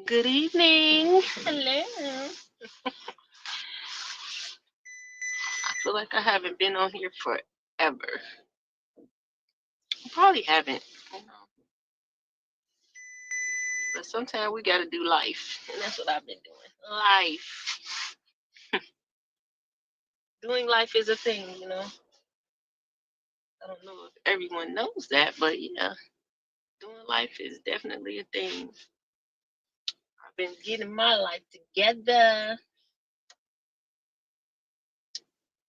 Good evening. Hello. I feel like I haven't been on here forever. I probably haven't, you know. But sometimes we gotta do life, and that's what I've been doing. Life. Doing life is a thing. I don't know if everyone knows that, but yeah, doing life is definitely a thing. I've been getting my life together,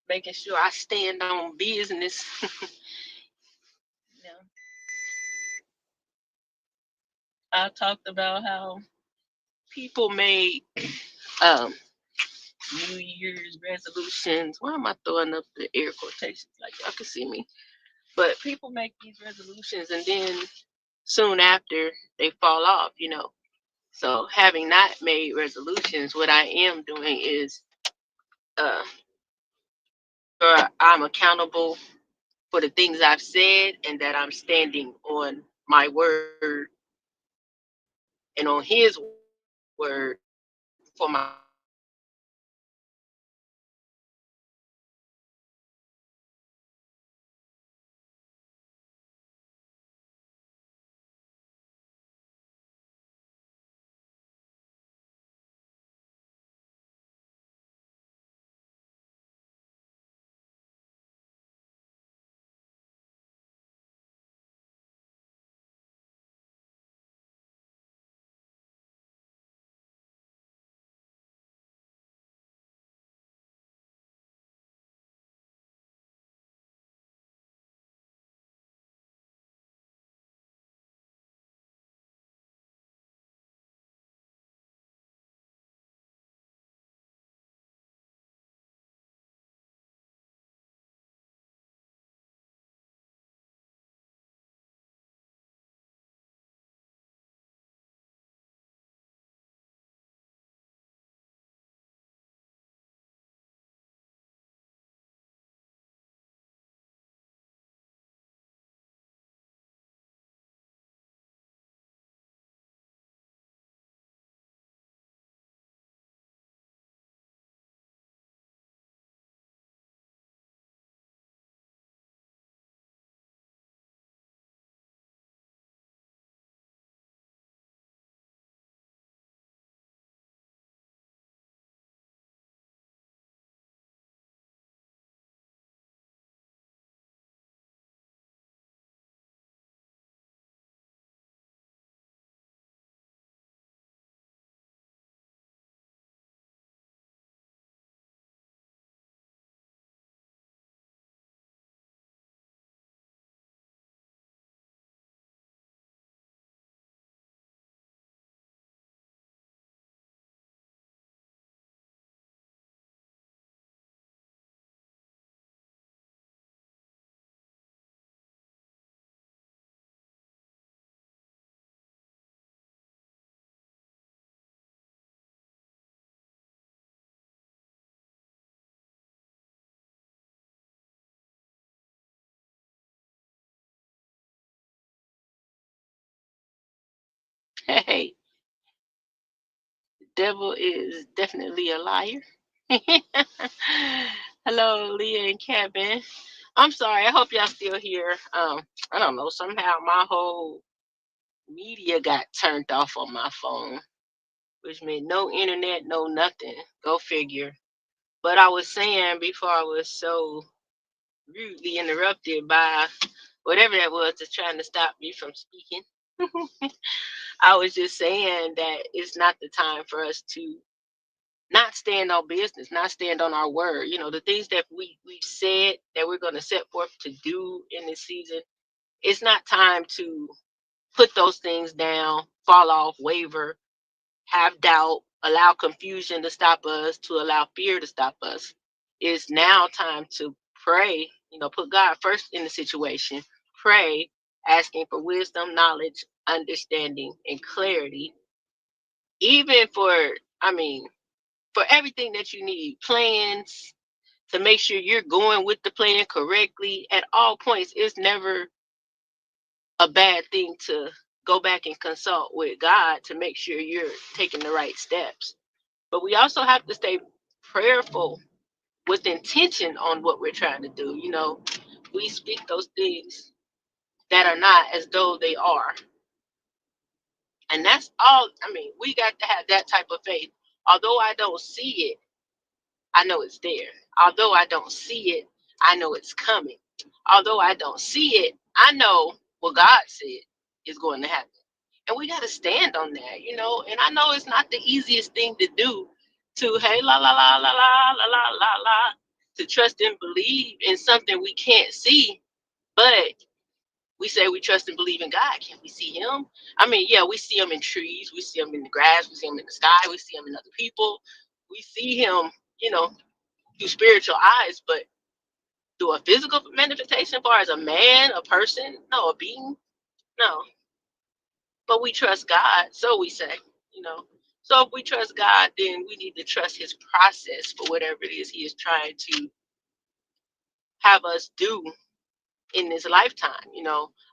making sure I stand on business. you know, I talked about how people made um New Year's resolutions. Why am I throwing up the air quotations like y'all can see me? But people make these resolutions and then soon after they fall off. So having not made resolutions, what I am doing is uh I'm accountable for the things I've said and that I'm standing on my word and on his word for myself. Hey, the devil is definitely a liar. Hello, Leah and Kevin. I'm sorry. I hope y'all still here. I don't know. Somehow my whole media got turned off on my phone, which meant no internet, no nothing. Go figure. But I was saying before I was so rudely interrupted by whatever that was that's trying to stop me from speaking. I was just saying that it's not the time for us to not stand on business, not stand on our word. The things that we've said that we're going to set forth to do in this season. It's not time to put those things down, fall off, waver, have doubt, allow confusion to stop us, to allow fear to stop us. It's now time to pray, put God first in the situation, pray, asking for wisdom, knowledge, understanding, and clarity, even for everything that you need, plans to make sure you're going with the plan correctly at all points. It's never a bad thing to go back and consult with God to make sure you're taking the right steps. But we also have to stay prayerful with intention on what we're trying to do. We speak those things that are not as though they are. And that's all. I mean, we got to have that type of faith. Although I don't see it, I know it's there. Although I don't see it, I know it's coming. Although I don't see it, I know what God said is going to happen. And we got to stand on that. And I know it's not the easiest thing to do to, hey, la, la, la, la, la, la, la, la, la, to trust and believe in something we can't see. But we say we trust and believe in God. Can we see him? I mean, yeah, we see him in trees. We see him in the grass. We see him in the sky. We see him in other people. We see him, through spiritual eyes, but through a physical manifestation, as far as a man, a person, no, a being, no. But we trust God, so we say. So if we trust God, then we need to trust his process for whatever it is he is trying to have us do in this lifetime.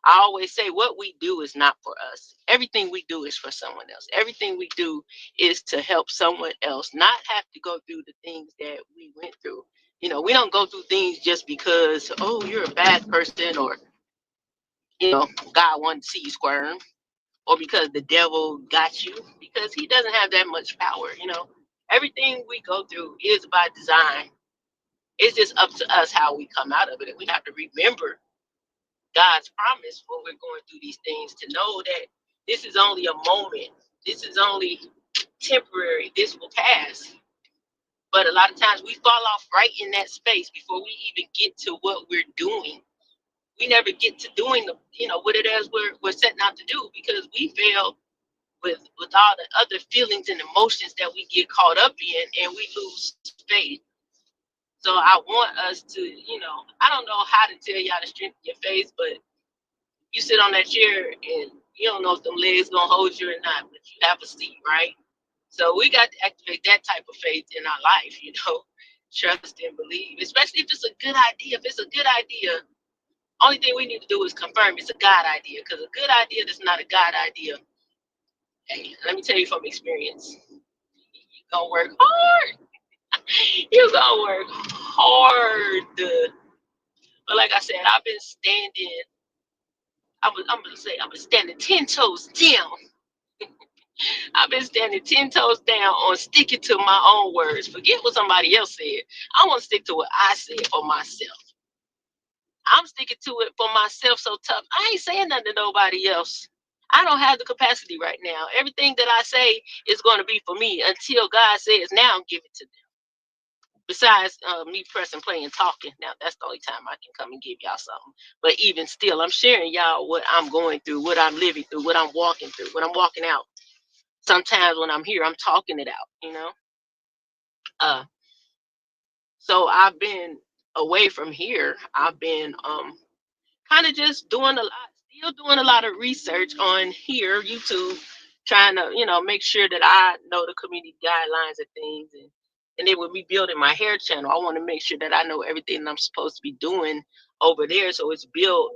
I always say what we do is not for us. Everything we do is for someone else. Everything we do is to help someone else not have to go through the things that we went through. We don't go through things just because, oh, you're a bad person, or God wanted to see you squirm, or because the devil got you, because he doesn't have that much power. Everything we go through is by design. It's just up to us how we come out of it. And we have to remember God's promise when we're going through these things, to know that this is only a moment. This is only temporary. This will pass. But a lot of times we fall off right in that space before we even get to what we're doing. We never get to doing what it is we're setting out to do, because we fail with all the other feelings and emotions that we get caught up in, and we lose faith. So I want us to, I don't know how to tell y'all to strengthen your faith, but you sit on that chair and you don't know if them legs gonna hold you or not, but you have a seat, right? So we got to activate that type of faith in our life. Trust and believe, especially if it's a good idea. If it's a good idea, only thing we need to do is confirm it's a God idea, because a good idea that's not a God idea, hey, let me tell you from experience, you're gonna work hard. You're gonna work hard. But like I said, I've been standing, I've been standing 10 toes down. I've been standing 10 toes down on sticking to my own words. Forget what somebody else said. I want to stick to what I said for myself. I'm sticking to it for myself so tough. I ain't saying nothing to nobody else. I don't have the capacity right now. Everything that I say is going to be for me until God says, now give it to them. Besides me pressing play and talking. Now, that's the only time I can come and give y'all something. But even still, I'm sharing y'all what I'm going through, what I'm living through, what I'm walking through, what I'm walking out. Sometimes when I'm here, I'm talking it out. Uh, so I've been away from here. I've been kind of just doing a lot, still doing a lot of research on here, YouTube, trying to, make sure that I know the community guidelines and things. And then with me building my hair channel, I want to make sure that I know everything I'm supposed to be doing over there, so it's built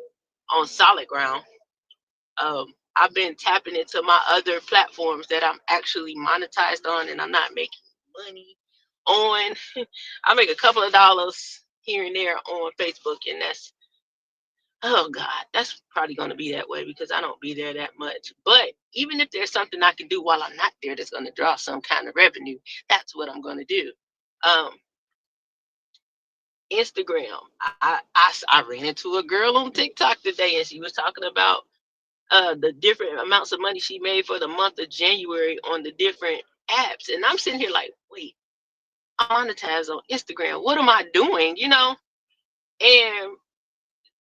on solid ground. I've been tapping into my other platforms that I'm actually monetized on, and I'm not making money on. I make a couple of dollars here and there on Facebook, and oh God, that's probably going to be that way because I don't be there that much. But even if there's something I can do while I'm not there that's going to draw some kind of revenue, that's what I'm going to do. Um, Instagram. I ran into a girl on TikTok today, and she was talking about the different amounts of money she made for the month of January on the different apps. And I'm sitting here like, wait, I monetize on Instagram. What am I doing? And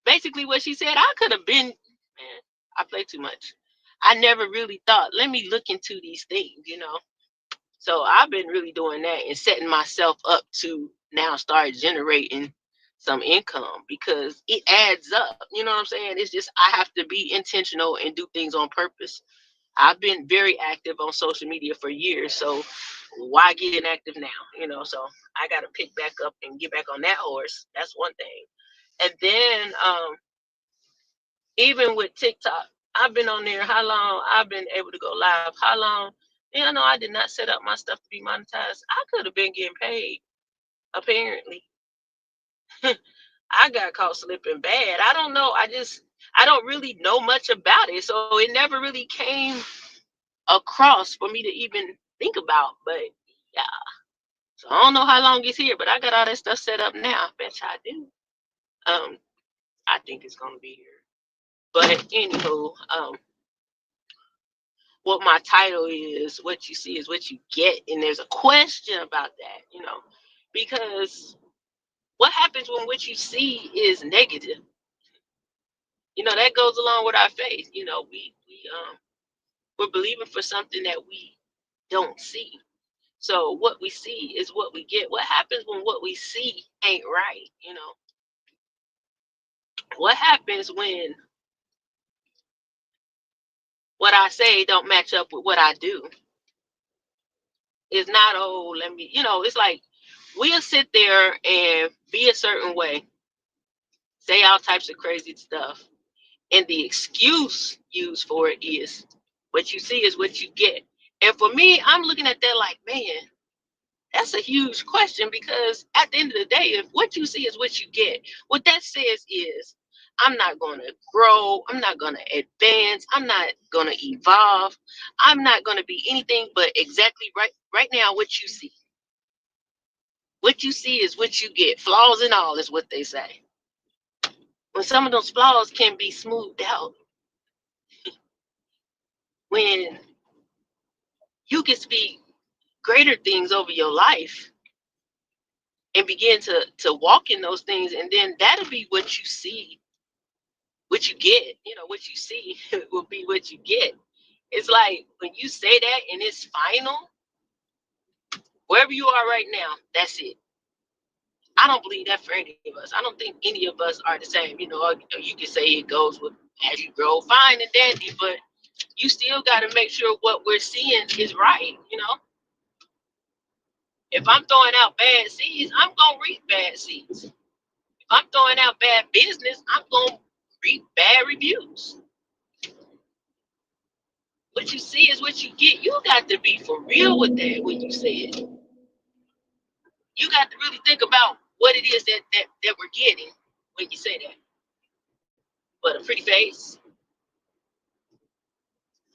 basically what she said, I could have been, man, I play too much. I never really thought, let me look into these things. So I've been really doing that and setting myself up to now start generating some income, because it adds up. You know what I'm saying? It's just, I have to be intentional and do things on purpose. I've been very active on social media for years, so why get inactive now? So I got to pick back up and get back on that horse. That's one thing. And then even with TikTok, I've been on there. How long I've been able to go live? How long? You know, I did not set up my stuff to be monetized. I could have been getting paid. Apparently, I got caught slipping bad. I don't know. I don't really know much about it, so it never really came across for me to even think about. But yeah, so I don't know how long it's here, but I got all that stuff set up now. I bet you I do. Um, I think it's gonna be here. But anywho, what my title is, what you see is what you get, and there's a question about that, because what happens when what you see is negative? That goes along with our faith. We're believing for something that we don't see. So what we see is what we get. What happens when what we see ain't right? What happens when what I say don't match up with what I do? It's not, oh, let me, it's like we'll sit there and be a certain way, say all types of crazy stuff, and the excuse used for it is what you see is what you get. And for me, I'm looking at that like, man, that's a huge question, because at the end of the day, if what you see is what you get, what that says is I'm not going to grow, I'm not going to advance, I'm not going to evolve, I'm not going to be anything but exactly right now what you see. What you see is what you get. Flaws and all is what they say. When some of those flaws can be smoothed out, when you can speak greater things over your life and begin to walk in those things, and then that'll be what you see, what you get. What you see will be what you get. It's like when you say that and it's final, wherever you are right now, that's it. I don't believe that for any of us. I don't think any of us are the same. You can say it goes with as you grow, fine and dandy, but you still got to make sure what we're seeing is right. If I'm throwing out bad seeds, I'm going to reap bad seeds. If I'm throwing out bad business, I'm going to reap bad reviews. What you see is what you get. You got to be for real with that when you say it. You got to really think about what it is that we're getting when you say that. But a pretty face,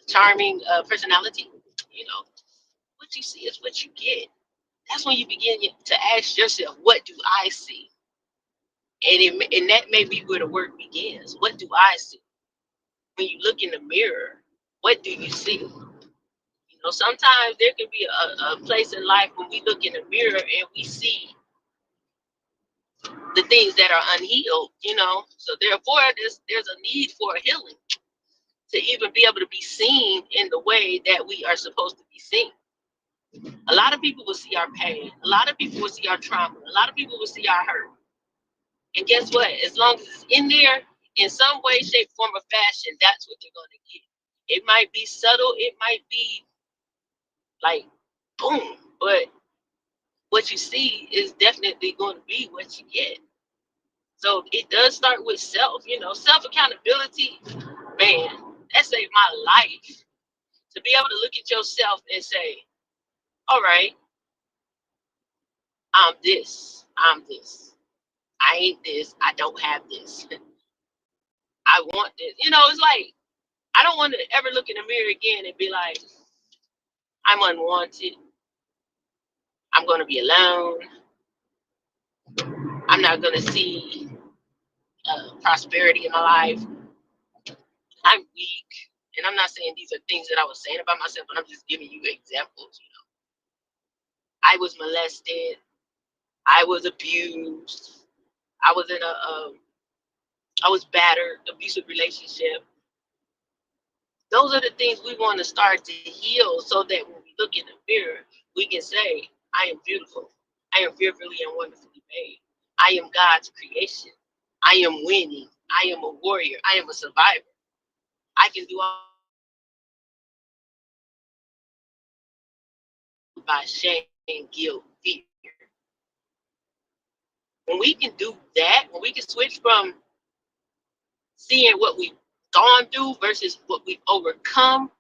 charming personality, you know, what you see is what you get. That's when you begin to ask yourself, what do I see? And that may be where the work begins. What do I see? When you look in the mirror, what do you see? Sometimes there can be a place in life when we look in the mirror and we see the things that are unhealed. So therefore, there's a need for a healing to even be able to be seen in the way that we are supposed to be seen. A lot of people will see our pain. A lot of people will see our trauma. A lot of people will see our hurt. And guess what? As long as it's in there, in some way, shape, form, or fashion, that's what they're going to get. It might be subtle. It might be like, boom. But what you see is definitely going to be what you get. So it does start with self accountability. Man, that saved my life. To be able to look at yourself and say, all right, I'm this, I'm this. I ain't this, I don't have this. I want this. It's like, I don't want to ever look in the mirror again and be like, I'm unwanted. I'm going to be alone. I'm not going to see prosperity in my life. I'm weak. And I'm not saying these are things that I was saying about myself, but I'm just giving you examples. I was molested. I was abused. I was in I was battered, abusive relationship. Those are the things we want to start to heal so that when we look in the mirror, we can say, I am beautiful. I am fearfully and wonderfully made. I am God's creation. I am winning. I am a warrior. I am a survivor. I can do all by shame, guilt, fear. When we can do that, when we can switch from seeing what we gone through versus what we've overcome.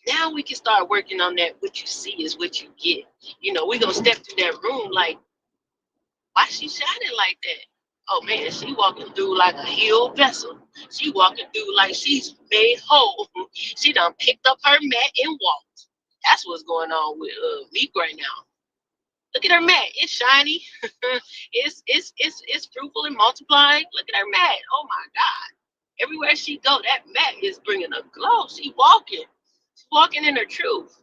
Now we can start working on that. What you see is what you get. We're gonna step through that room like, why she shining like that? Oh man, she walking through like a healed vessel. She walking through like she's made whole. She done picked up her mat and walked. That's what's going on with Meek right now. Look at her mat. It's shiny. it's fruitful and multiplying. Look at her mat. Oh my God. Everywhere she go, that mat is bringing a glow. She walking. She's walking in her truth.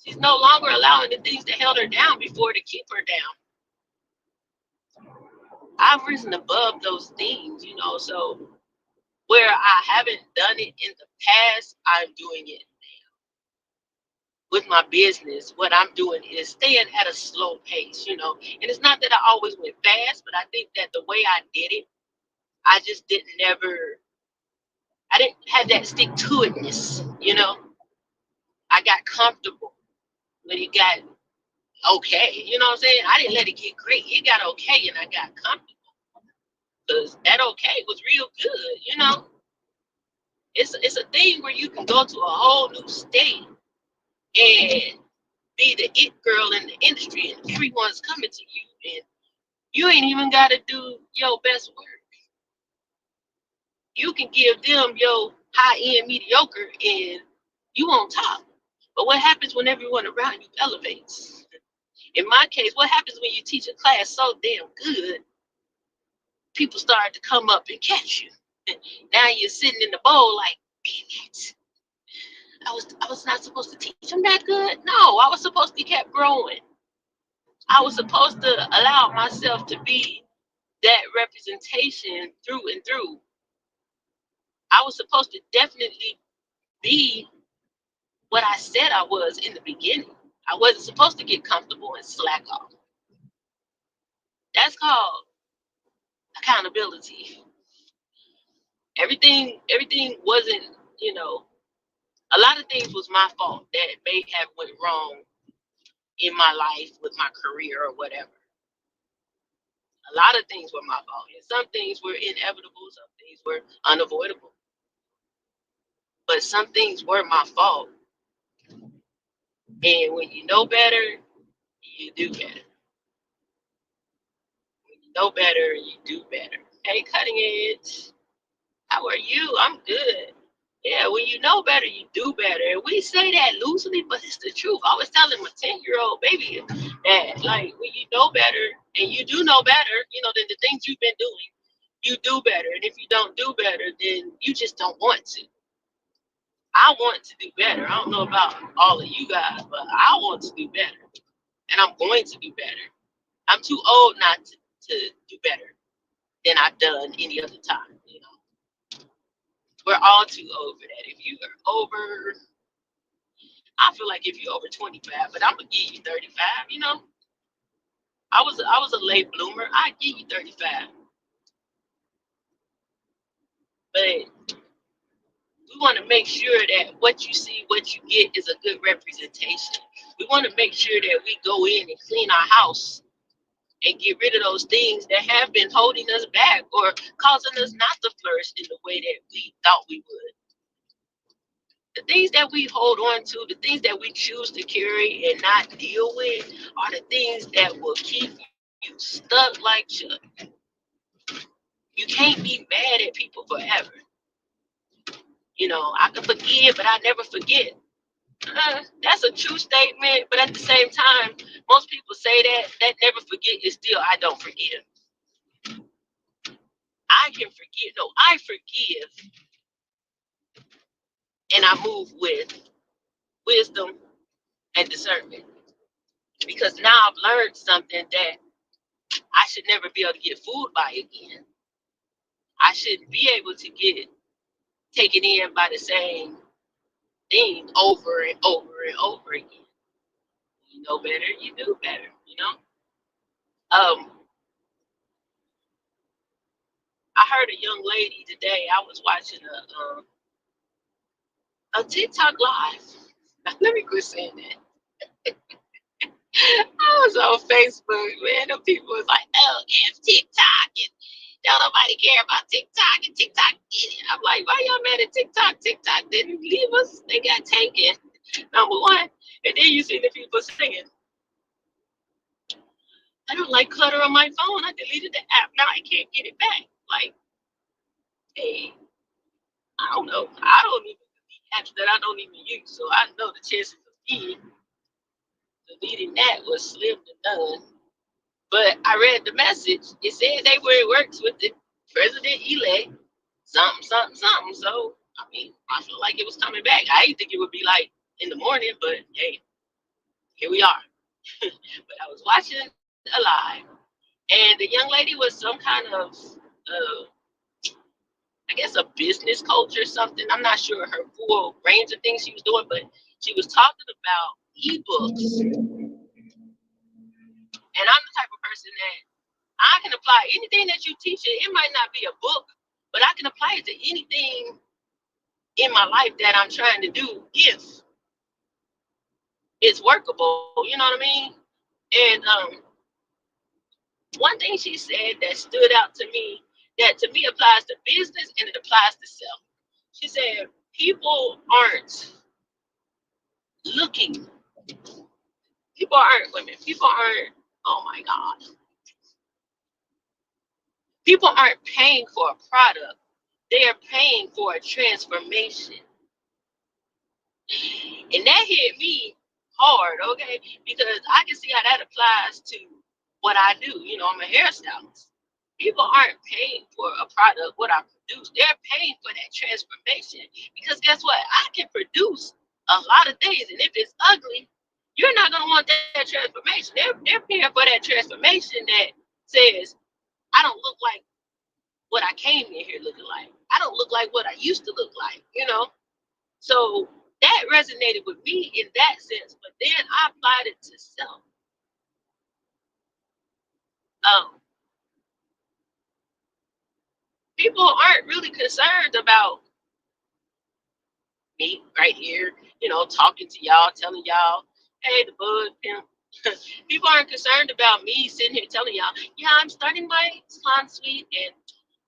She's no longer allowing the things that held her down before to keep her down. I've risen above those things, so where I haven't done it in the past, I'm doing it with my business. What I'm doing is staying at a slow pace, and it's not that I always went fast, but I think that the way I did it, I just I didn't have that stick to itness, I got comfortable when it got okay, you know what I'm saying? I didn't let it get great. It got okay and I got comfortable because that okay was real good. It's a thing where you can go to a whole new state and be the it girl in the industry and everyone's coming to you and you ain't even got to do your best work. You can give them your high-end mediocre and you on top. But what happens when everyone around you elevates? In my case, what happens when you teach a class so damn good, people start to come up and catch you. And now you're sitting in the bowl like, damn it. I was not supposed to teach them that good. No, I was supposed to keep growing. I was supposed to allow myself to be that representation through and through. I was supposed to definitely be what I said I was in the beginning. I wasn't supposed to get comfortable and slack off. That's called accountability. Everything wasn't, a lot of things was my fault that may have went wrong in my life with my career or whatever. A lot of things were my fault. And some things were inevitable, some things were unavoidable. But some things were my fault. And when you know better, you do better. When you know better, you do better. Hey, Cutting Edge, how are you? I'm good. Yeah, when you know better, you do better. And we say that loosely, but it's the truth. I was telling my 10-year-old baby that, like, when you know better and you do know better, than the things you've been doing, you do better. And if you don't do better, then you just don't want to. I want to do better. I don't know about all of you guys, but I want to do better. And I'm going to do better. I'm too old not to do better than I've done any other time, We're all too old for that. If you are over, I feel like if you're over 25, but I'm gonna give you 35, I was a late bloomer. I give you 35. But we want to make sure that what you see, what you get is a good representation. We want to make sure that we go in and clean our house and get rid of those things that have been holding us back or causing us not to flourish in the way that we thought we would. The things that we hold on to, the things that we choose to carry and not deal with are the things that will keep you stuck like Chuck. You can't be mad at people forever. I can forgive, but I never forget. That's a true statement, but at the same time, most people say that never forget is still I don't forgive. I can forgive. No, I forgive, and I move with wisdom and discernment. Because now I've learned something that I should never be able to get fooled by again. I shouldn't be able to get taken in by the same thing over and over and over again. You know better, you do better. Um, I heard a young lady today. I was watching a TikTok live. Let me quit saying that. I was on Facebook, man. The people was like, "Oh, it's TikTok." Don't nobody care about TikTok and TikTok. I'm like, why y'all mad at TikTok? TikTok didn't leave us. They got taken. Number one. And then you see the people singing. I don't like clutter on my phone. I deleted the app. Now I can't get it back. Like, hey, I don't know. I don't even delete apps that I don't even use. So I know the chances of me deleting that was slim to none. But I read the message. It said they were it works with the president elect, something, something, something. So I mean, I feel like it was coming back. I didn't think it would be like in the morning, but hey, here we are. But I was watching a live, and the young lady was some kind of I guess a business coach or something. I'm not sure her full range of things she was doing, but she was talking about ebooks. And I'm the type of person that I can apply anything that you teach it. It might not be a book, but I can apply it to anything in my life that I'm trying to do if it's workable. You know what I mean? And one thing she said that stood out to me, that to me applies to business and it applies to self. She said, people aren't looking. People aren't women. People aren't, oh my God. People aren't paying for a product. They are paying for a transformation. And that hit me hard, okay? Because I can see how that applies to what I do. You know, I'm a hairstylist. People aren't paying for a product, what I produce. They're paying for that transformation. Because guess what? I can produce a lot of things. And if it's ugly, you're not going to want that transformation. They're paying for that transformation that says, I don't look like what I came in here looking like. I don't look like what I used to look like, you know? So that resonated with me in that sense, but then I applied it to self. Um, People aren't really concerned about me right here, you know, talking to y'all, telling y'all, hey, the bud pimp. People aren't concerned about me sitting here telling y'all, yeah, I'm starting my salon suite and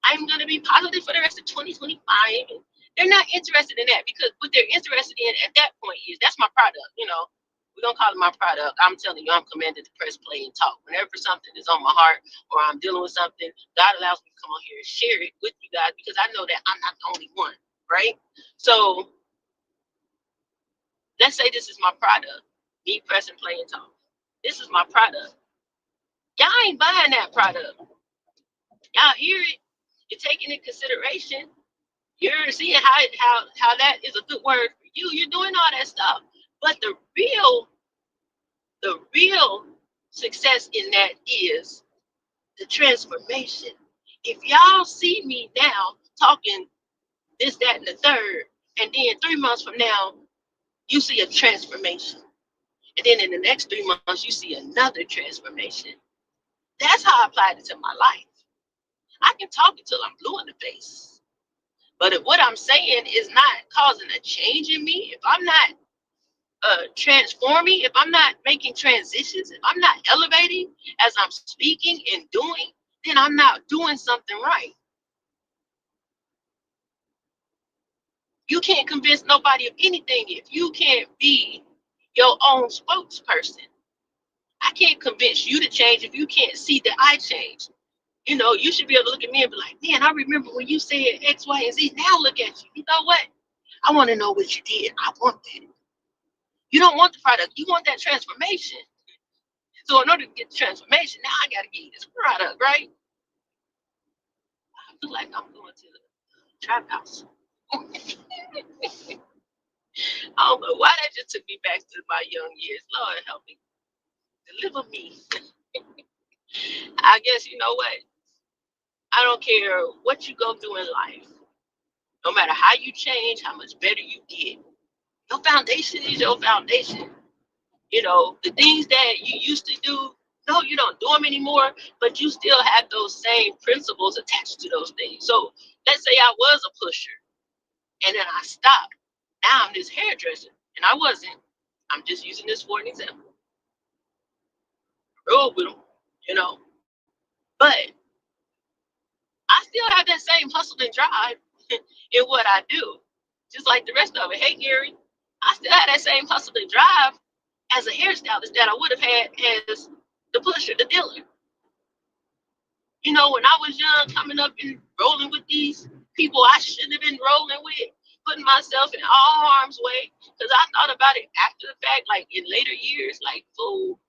I'm going to be positive for the rest of 2025. And they're not interested in that because what they're interested in at that point is that's my product. You know, we're going to call it my product. I'm telling you, I'm commanded to press play and talk. Whenever something is on my heart or I'm dealing with something, God allows me to come on here and share it with you guys because I know that I'm not the only one, right? So let's say this is my product, me pressing play and talk. This is my product. Y'all ain't buying that product. Y'all hear it. You're taking in consideration. You're seeing how that is a good word for you. You're doing all that stuff. But the real success in that is the transformation. If y'all see me now talking this, that, and the third, and then 3 months from now, you see a transformation. And then in the next 3 months, you see another transformation. That's how I applied it to my life. I can talk until I'm blue in the face. But if what I'm saying is not causing a change in me, if I'm not transforming, if I'm not making transitions, if I'm not elevating as I'm speaking and doing, then I'm not doing something right. You can't convince nobody of anything if you can't be your own spokesperson. I can't convince you to change if you can't see that I changed. You know, you should be able to look at me and be like, man, I remember when you said X, Y, and Z. Now look at you. You know what? I want to know what you did. I want that. You don't want the product. You want that transformation. So in order to get the transformation, now I got to get you this product, right? I feel like I'm going to the trap house. I don't know why that just took me back to my young years. Lord help me. Deliver me. I guess you know what? I don't care what you go through in life. No matter how you change, how much better you get. Your foundation is your foundation. You know, the things that you used to do, no, you don't do them anymore, but you still have those same principles attached to those things. So let's say I was a pusher and then I stopped. Now I'm this hairdresser and I wasn't. I'm just using this for an example. Roll with them, you know. But I still have that same hustle and drive in what I do, just like the rest of it. Hey, Gary, I still have that same hustle and drive as a hairstylist that I would have had as the pusher, the dealer. You know, when I was young, coming up and rolling with these people I shouldn't have been rolling with, putting myself in all harm's way, because I thought about it after the fact, like in later years, like, fool,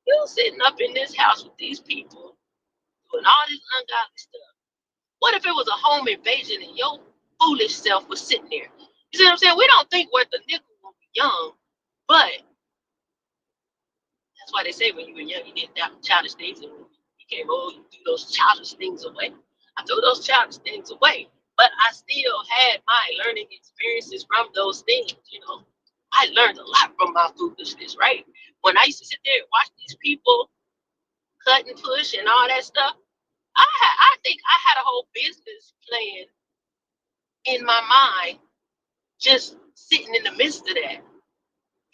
you sitting up in this house with these people doing all this ungodly stuff. What if it was a home invasion and your foolish self was sitting there? You see what I'm saying? We don't think worth a nickel when we're young, but that's why they say when you were young, you did childish things, and when you became old, you threw those childish things away. I threw those childish things away, but I still had my learning experiences from those things. You know, I learned a lot from my foolishness, right? When I used to sit there and watch these people cut and push and all that stuff, I think I had a whole business plan in my mind, just sitting in the midst of that,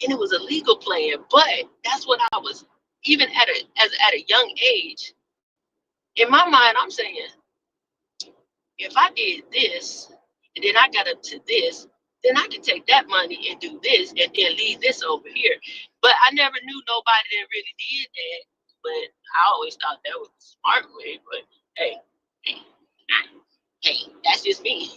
and it was a legal plan. But that's what I was, even at a young age. In my mind, I'm saying, if I did this and then I got up to this, then I can take that money and do this and then leave this over here. But I never knew nobody that really did that. But I always thought that was the smart way. But hey, hey, hey, that's just me.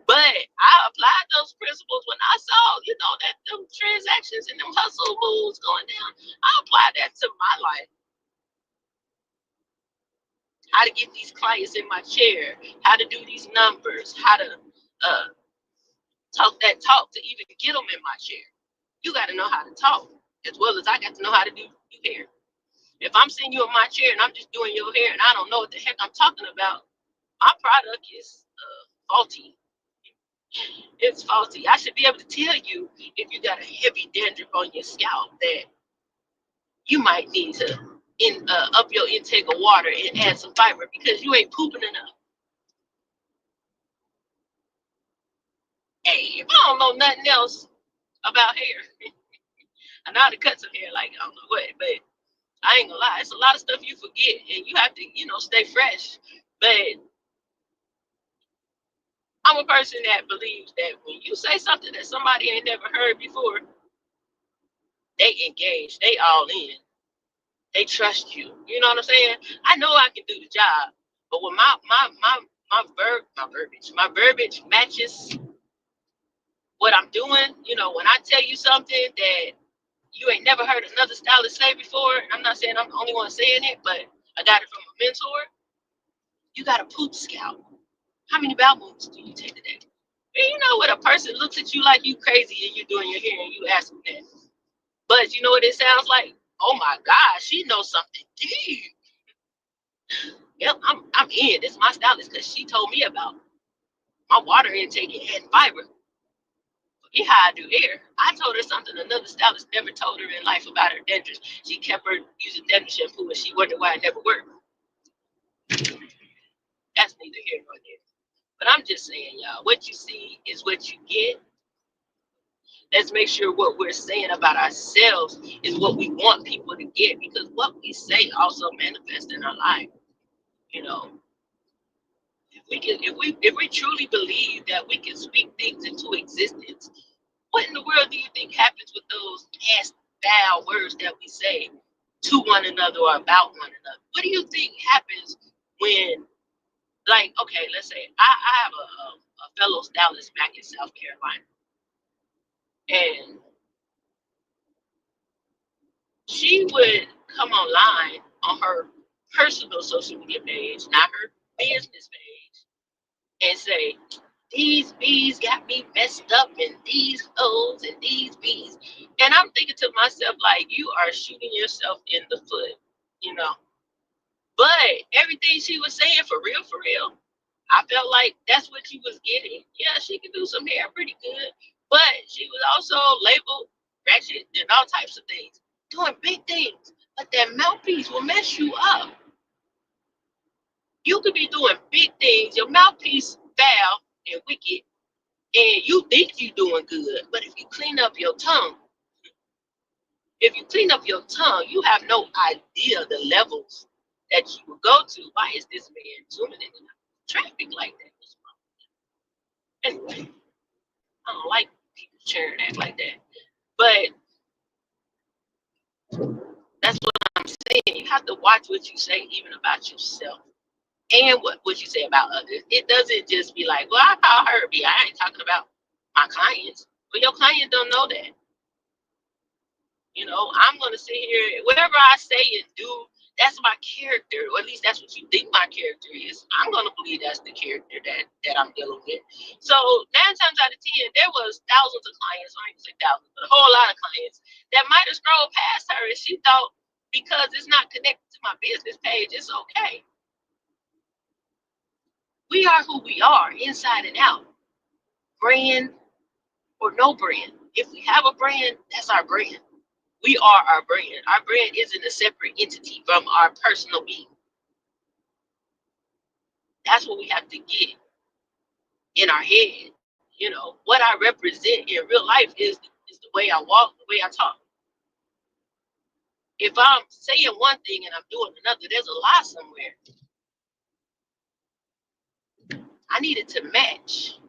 But I applied those principles when I saw, you know, that them transactions and them hustle moves going down. I applied that to my life. How to get these clients in my chair, how to do these numbers, how to talk that talk to even get them in my chair. You got to know how to talk as well as I got to know how to do hair. If I'm sitting you in my chair and I'm just doing your hair and I don't know what the heck I'm talking about, my product is faulty. It's faulty. I should be able to tell you if you got a heavy dandruff on your scalp that you might need to up your intake of water and add some fiber because you ain't pooping enough. Hey, if I don't know nothing else about hair, I know how to cut some hair like I don't know what, but I ain't gonna lie, it's a lot of stuff you forget and you have to, you know, stay fresh. But I'm a person that believes that when you say something that somebody ain't never heard before, they engage, they all in, they trust you. You know what I'm saying? I know I can do the job, but when my verbiage matches what I'm doing, you know, when I tell you something that you ain't never heard another stylist say before, I'm not saying I'm the only one saying it, but I got it from a mentor. You got a poop scalp. How many bowel movements do you take a day? And you know what? A person looks at you like you crazy and you're doing your hair and you ask them that. But you know what it sounds like? Oh my God, she knows something deep. Yep, I'm in. This is my stylist because she told me about my water intake and fiber. Forget how I do hair. I told her something another stylist never told her in life about her dentures. She kept her using dental shampoo and she wondered why it never worked. That's neither here nor there. But I'm just saying, y'all, what you see is what you get. Let's make sure what we're saying about ourselves is what we want people to get, because what we say also manifests in our life. You know, if we truly believe that we can speak things into existence, what in the world do you think happens with those nasty, foul words that we say to one another or about one another? What do you think happens when, like, okay, let's say I have a fellow stylist back in South Carolina, and she would come online on her personal social media page, not her business page, and say, these bees got me messed up, and these hoes and these bees. And I'm thinking to myself, like, you are shooting yourself in the foot, you know. But everything she was saying, for real, I felt like that's what she was getting. Yeah, she could do some hair pretty good, but she was also labeled ratchet and all types of things, doing big things. But that mouthpiece will mess you up. You could be doing big things, your mouthpiece foul and wicked, and you think you're doing good. But if you clean up your tongue, you have no idea the levels that you will go to. Why is this man zooming in and out? traffic like that. Anyway, I don't like people sharing that like that. But that's what I'm saying. You have to watch what you say, even about yourself, and what you say about others. It doesn't just be like, well, I call her B. I ain't talking about my clients. But your clients don't know that. I'm going to sit here, whatever I say and do, that's my character, or at least that's what you think my character is. I'm going to believe that's the character that I'm dealing with. So 9 times out of 10, there was thousands of clients, I ain't gonna say thousands, but a whole lot of clients that might have scrolled past her, and she thought because it's not connected to my business page, it's okay. We are who we are, inside and out, brand or no brand. If we have a brand, that's our brand. We are our brand. Our brand isn't a separate entity from our personal being. That's what we have to get in our head. What I represent in real life is the way I walk, the way I talk. If I'm saying one thing and I'm doing another, there's a lie somewhere. I need it to match.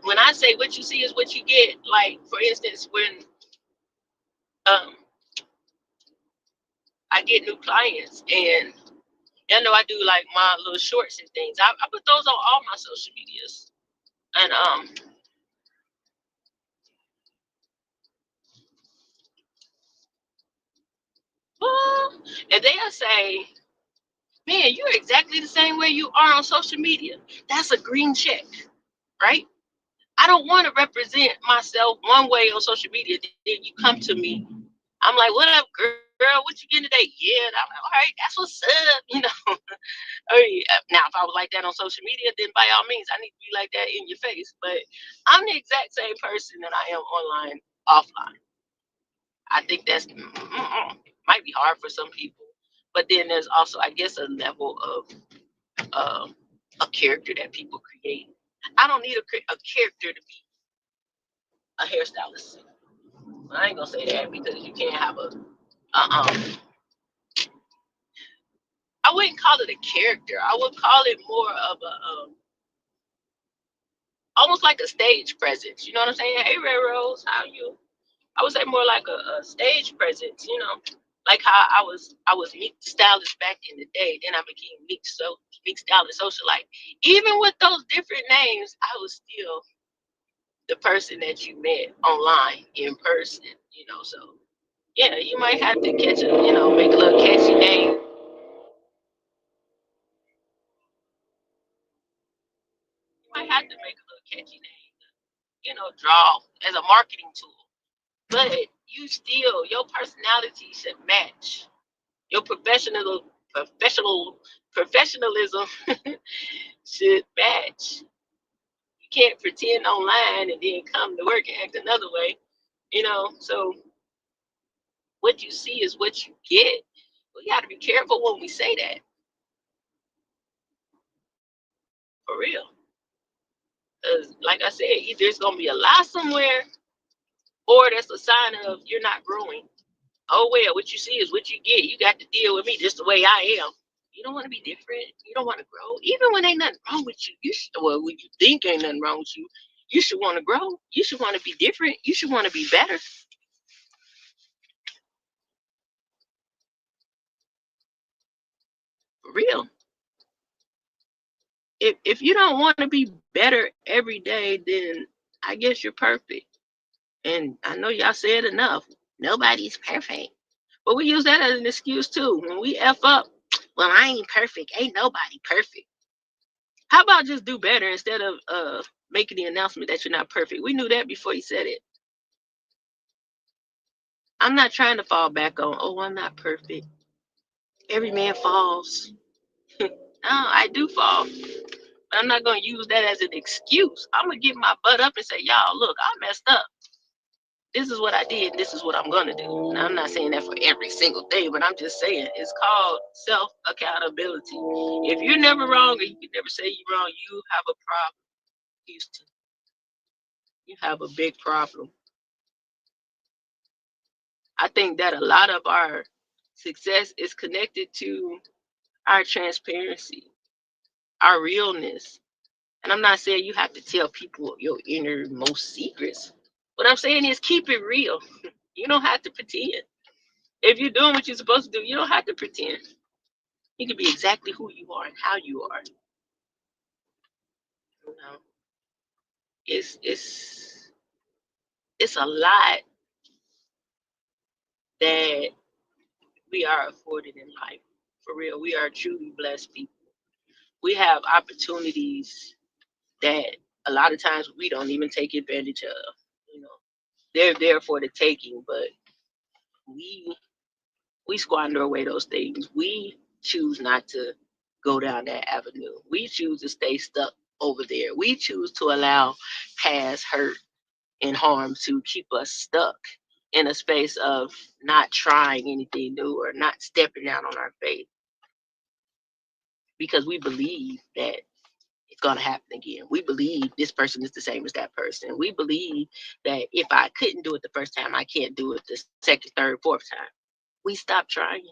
When I say what you see is what you get, like for instance, when I get new clients, and I do like my little shorts and things. I put those on all my social medias. And and they'll say, man, you're exactly the same way you are on social media. That's a green check, right? I don't want to represent myself one way on social media. Then you come to me, I'm like, what up, girl? What you getting today? Yeah, and I'm like, all right, that's what's up. Now, if I was like that on social media, then by all means, I need to be like that in your face. But I'm the exact same person that I am online, offline. I think that's might be hard for some people, but then there's also, I guess, a level of a character that people create. I don't need a character to be a hairstylist. I ain't gonna say that because you can't have a. I wouldn't call it a character. I would call it more of a almost like a stage presence. You know what I'm saying? Hey, Red Rose, how are you? I would say more like a stage presence. Like how I was mixed stylist back in the day. Then I became mixed stylist socialite. Even with those different names, I was still the person that you met online in person. So yeah, you might have to make a little catchy name. You might have to make a little catchy name. Draw as a marketing tool. But your personality should match. Your professionalism should match. You can't pretend online and then come to work and act another way. So what you see is what you get. We got to be careful when we say that. For real. Because, like I said, either it's going to be a lie somewhere, or that's a sign of you're not growing. Oh, well, what you see is what you get. You got to deal with me just the way I am. You don't want to be different. You don't want to grow. Even when ain't nothing wrong with you, when you think ain't nothing wrong with you, you should want to grow. You should want to be different. You should want to be better. For real. If you don't want to be better every day, then I guess you're perfect. And I know y'all said enough. Nobody's perfect. But we use that as an excuse too. When we F up, well, I ain't perfect. Ain't nobody perfect. How about just do better instead of making the announcement that you're not perfect? We knew that before you said it. I'm not trying to fall back on, oh, I'm not perfect. Every man falls. No, I do fall. But I'm not going to use that as an excuse. I'm going to get my butt up and say, y'all, look, I messed up. This is what I did. This is what I'm going to do. Now, I'm not saying that for every single day, but I'm just saying it's called self accountability. If you're never wrong or you can never say you're wrong, you have a problem, Houston. You have a big problem. I think that a lot of our success is connected to our transparency, our realness. And I'm not saying you have to tell people your innermost secrets. What I'm saying is keep it real. You don't have to pretend. If you're doing what you're supposed to do, you don't have to pretend. You can be exactly who you are and how you are. You know, it's it's it's a lot that we are afforded in life. For real, we are truly blessed people. We have opportunities that a lot of times we don't even take advantage of. You know, they're there for the taking, but we we squander away those things. We choose not to go down that avenue. We choose to stay stuck over there. We choose to allow past hurt and harm to keep us stuck in a space of not trying anything new or not stepping out on our faith because we believe that it's going to happen again. We believe this person is the same as that person. We believe that if I couldn't do it the first time, I can't do it the second, third, fourth time. We stop trying.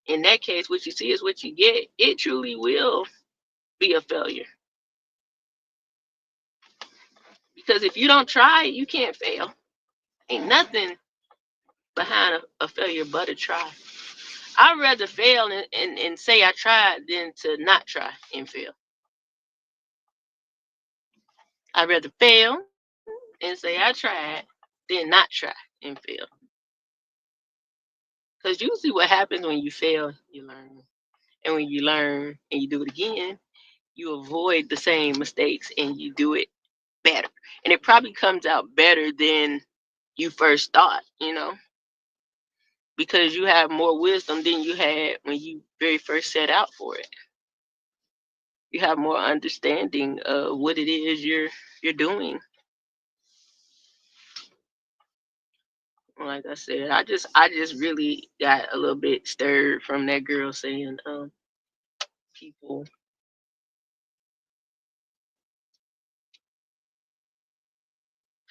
In that case, what you see is what you get. It truly will be a failure. Because if you don't try, you can't fail. Ain't nothing behind a failure but a try. I'd rather fail and say I tried than to not try and fail. I'd rather fail and say I tried than not try and fail. Because usually what happens when you fail, you learn. And when you learn and you do it again, you avoid the same mistakes and you do it better. And it probably comes out better than you first thought, because you have more wisdom than you had when you very first set out for it. You have more understanding of what it is you're doing. Like I said, I just really got a little bit stirred from that girl saying people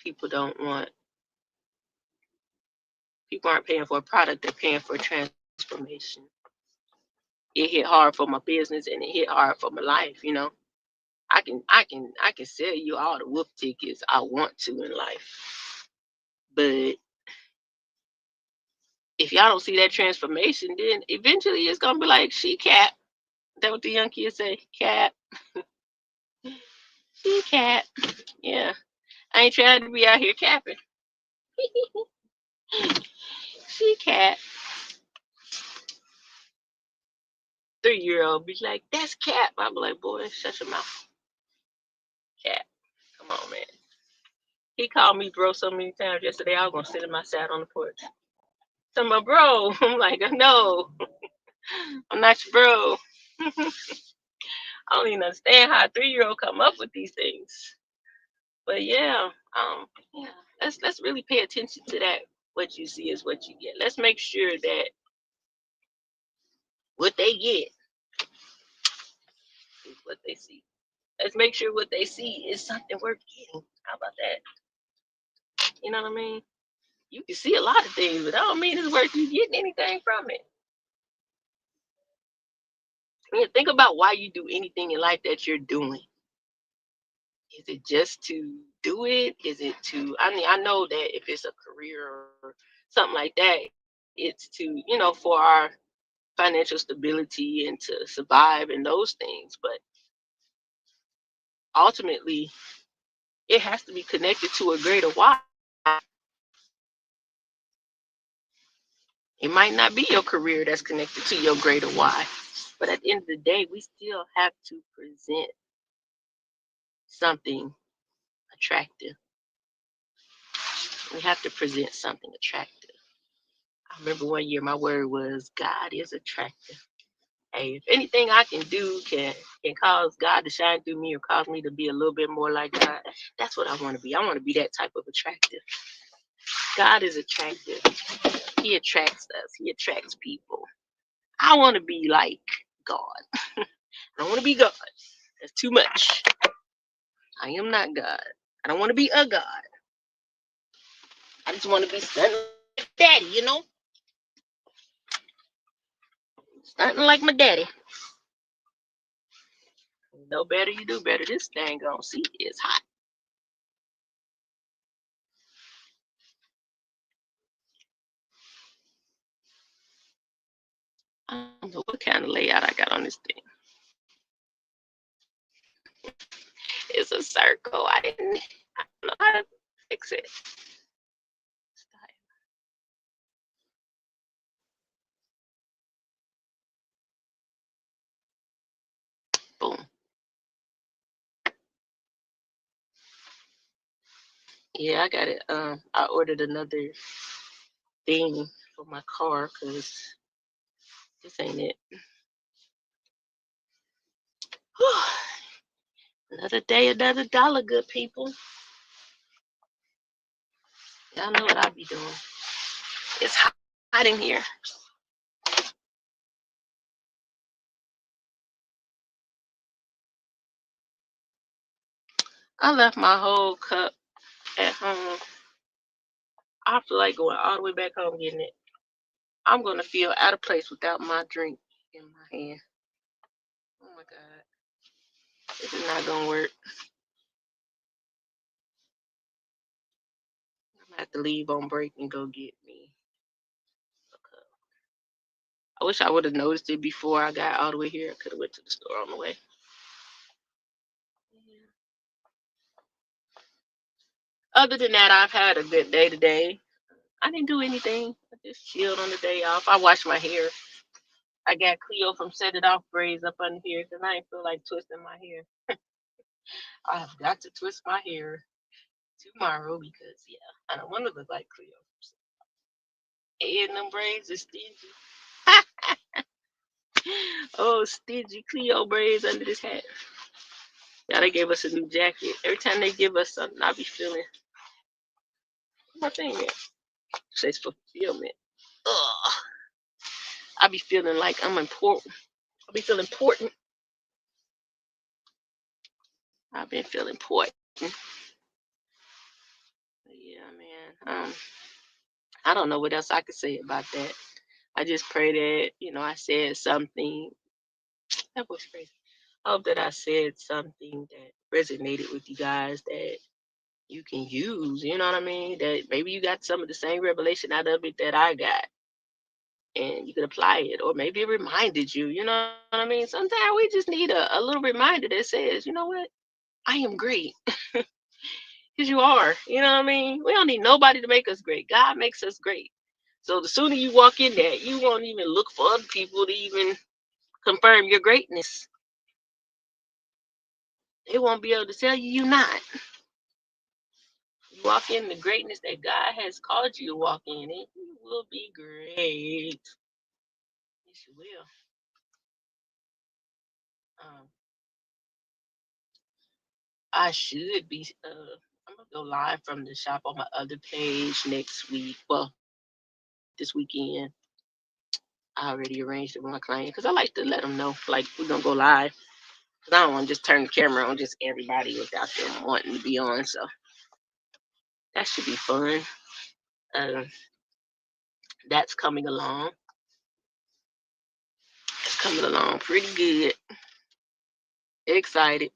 people don't want people aren't paying for a product, they're paying for transformation. It hit hard for my business and it hit hard for my life. I can sell you all the whoop tickets I want to in life. But if y'all don't see that transformation, then eventually it's gonna be like she cap. That what the young kids say? Cap. She cap. Yeah. I ain't trying to be out here capping. She cap. 3-year-old be like, that's cap. I'm like, boy, shut your mouth. Cap. Come on, man. He called me bro so many times yesterday. I was gonna sit in my sat on the porch. So my bro. I'm like, no, I'm not your bro. I don't even understand how a 3-year-old come up with these things. But yeah, let's really pay attention to that. What you see is what you get. Let's make sure that what they get is what they see. Let's make sure what they see is something worth getting. How about that? You know what I mean? You can see a lot of things, but I don't mean it's worth you getting anything from it. I mean, think about why you do anything in life that you're doing. Is it just to do it? Is it to, I mean, I know that if it's a career or something like that, it's to, for our financial stability and to survive and those things. But ultimately, it has to be connected to a greater why. It might not be your career that's connected to your greater why. But at the end of the day, we still have to present something attractive. We have to present something attractive. I remember one year my word was God is attractive. Hey, if anything I can do can cause God to shine through me or cause me to be a little bit more like God, that's what I want to be. I want to be that type of attractive. God is attractive. He attracts us. He attracts people. I want to be like God. I don't want to be God. That's too much. I am not God. I don't want to be a God. I just want to be son of daddy, Nothing like my daddy. No better you do better. This dang on seat is hot. I don't know what kind of layout I got on this thing. It's a circle. I don't know how to fix it. Boom. Yeah, I got it. I ordered another thing for my car because this ain't it. Another day, another dollar, good people. Y'all know what I be doing. It's hot in here. I left my whole cup at home. I feel like going all the way back home getting it. I'm gonna feel out of place without my drink in my hand. Oh my god, this is not gonna work. I'm gonna have to leave on break and go get me a cup. I wish I would have noticed it before I got all the way here. I could have went to the store on the way. Yeah. Other than that, I've had a good day today. I didn't do anything. I just chilled on the day off. I washed my hair. I got Cleo from Set It Off braids up under here because I ain't feel like twisting my hair. I have got to twist my hair tomorrow because I don't want to look like Cleo. And them braids are stingy. Oh, stingy Cleo braids under this hat. Yeah, they gave us a new jacket. Every time they give us something, I be feeling. My thing is, says fulfillment. Ugh. I be feeling like I'm important. I be feeling important. I've been feeling important. Yeah, man. I don't know what else I could say about that. I just pray that I said something. That was crazy. I hope that I said something that resonated with you guys that you can use. You know what I mean? That maybe you got some of the same revelation out of it that I got, and you could apply it, or maybe it reminded you. You know what I mean? Sometimes we just need a little reminder that says, you know what, I am great. Because you are. You know what I mean? We don't need nobody to make us great. God makes us great. So the sooner you walk in there, you won't even look for other people to even confirm your greatness. They won't be able to tell you you're not. You walk in the greatness that God has called you to walk in, it you will be great. Yes, you will. Um, I should be. I'm gonna go live from the shop on my other page next week. Well, this weekend. I already arranged it with my client because I like to let them know, like, we're gonna go live. Cause I don't want to just turn the camera on just everybody without them wanting to be on. So that should be fun. Uh, that's coming along. It's coming along pretty good. Excited.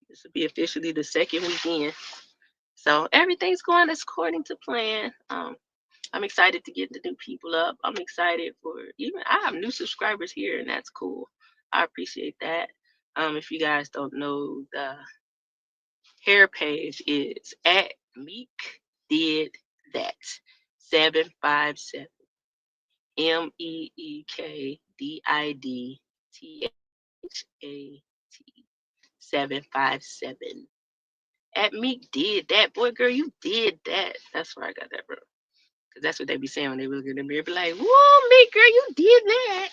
This will be officially the second weekend. So everything's going according to plan. I'm excited to get the new people up. I'm excited for even I have new subscribers here, and that's cool. I appreciate that. If you guys don't know, the hair page is at Meek Did That 757 MEEKDIDTHAT 757. At Meek Did That. Boy, girl, you did that. That's where I got that from. Because that's what they be saying when they look in the mirror. Be like, whoa, Meek, girl, you did that.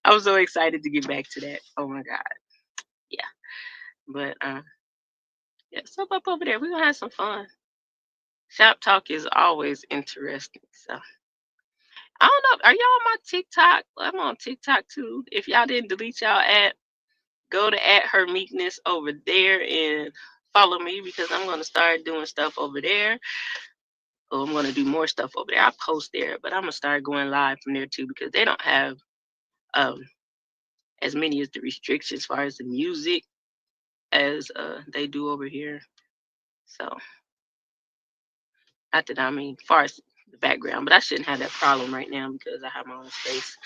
I'm so excited to get back to that. Oh my God. Yeah. But yeah, so up over there. We're gonna have some fun. Shop talk is always interesting. So I don't know. Are y'all on my TikTok? I'm on TikTok too. If y'all didn't delete y'all app, go to at her meekness over there and follow me because I'm gonna start doing stuff over there. Oh, I'm gonna do more stuff over there. I post there, but I'm gonna start going live from there too because they don't have um as many as the restrictions as far as the music as they do over here. So not that I mean far as the background, but I shouldn't have that problem right now because I have my own space.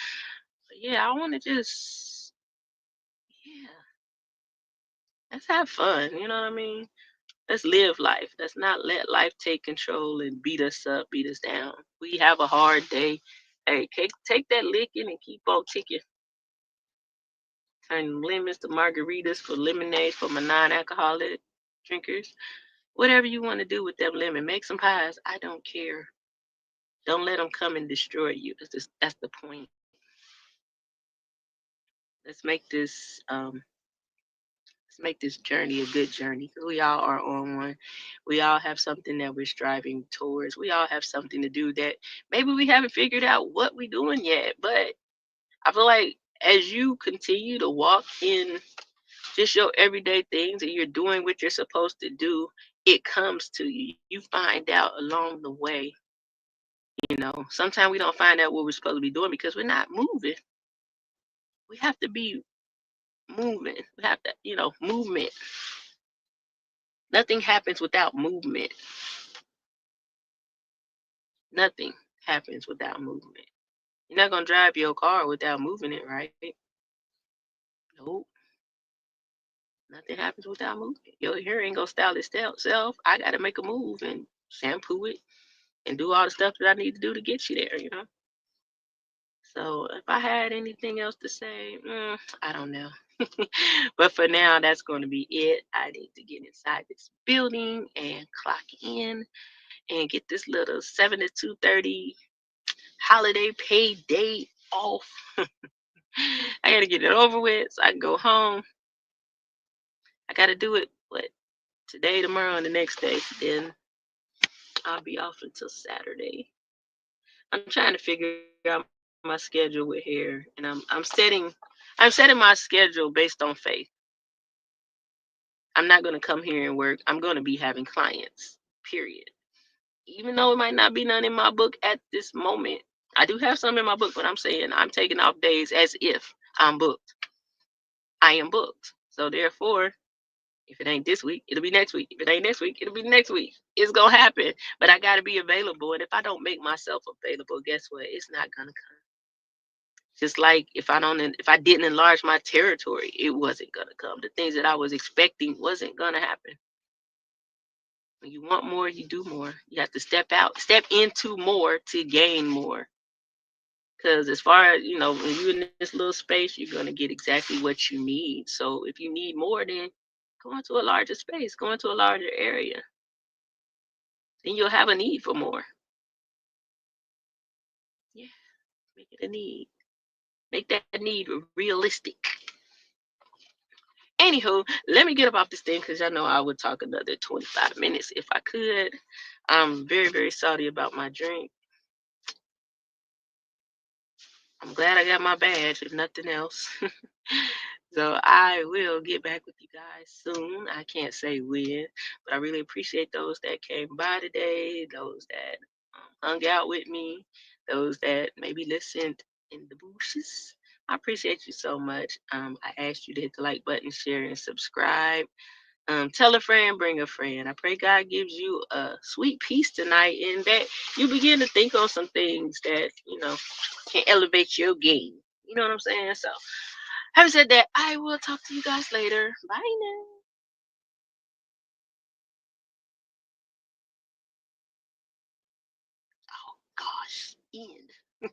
But yeah, I wanna just yeah, let's have fun. You know what I mean? Let's live life. Let's not let life take control and beat us up, beat us down. We have a hard day. Hey, take that licking and keep on ticking. Turn lemons to margaritas for lemonade for my non-alcoholic drinkers. Whatever you want to do with them lemon, make some pies. I don't care. Don't let them come and destroy you. That's the point. Let's make this let's make this journey a good journey because we all are on one. We all have something that we're striving towards. We all have something to do that maybe we haven't figured out what we're doing yet. But I feel like as you continue to walk in just your everyday things and you're doing what you're supposed to do, it comes to you. You find out along the way. Sometimes we don't find out what we're supposed to be doing because we're not moving. We have to be moving. We have to, movement. Nothing happens without movement. Nothing happens without movement. You're not gonna drive your car without moving it, right? Nope. Nothing happens without movement. Your hair ain't gonna style itself. I gotta make a move and shampoo it and do all the stuff that I need to do to get you there. So if I had anything else to say, I don't know. But for now, that's going to be it. I need to get inside this building and clock in and get this little 7 to 2:30 holiday paid day off. I got to get it over with so I can go home. I got to do it, today, tomorrow, and the next day. Then I'll be off until Saturday. I'm trying to figure out my schedule with hair, and I'm setting my schedule based on faith. I'm not going to come here and work. I'm going to be having clients. Period. Even though it might not be none in my book at this moment, I do have some in my book, but I'm saying I'm taking off days as if I'm booked. I am booked. So therefore, if it ain't this week, it'll be next week. If it ain't next week, it'll be next week. It's gonna happen. But I gotta be available. And if I don't make myself available, guess what? It's not gonna come. Just like if I didn't enlarge my territory, it wasn't gonna come. The things that I was expecting wasn't gonna happen. When you want more, you do more. You have to step into more to gain more. Because as far as when you're in this little space, you're gonna get exactly what you need. So if you need more, then go into a larger space, go into a larger area. Then you'll have a need for more. Yeah, make it a need. Make that need realistic. Anywho, let me get up off this thing because I know I would talk another 25 minutes if I could. I'm very, very sorry about my drink. I'm glad I got my badge, if nothing else. So I will get back with you guys soon. I can't say when, but I really appreciate those that came by today, those that hung out with me, those that maybe listened in the bushes. I appreciate you so much. I asked you to hit the like button, share, and subscribe. Tell a friend, bring a friend. I pray God gives you a sweet peace tonight and that you begin to think on some things that, can elevate your game. You know what I'm saying? So, having said that, I will talk to you guys later. Bye now. Oh, gosh. End.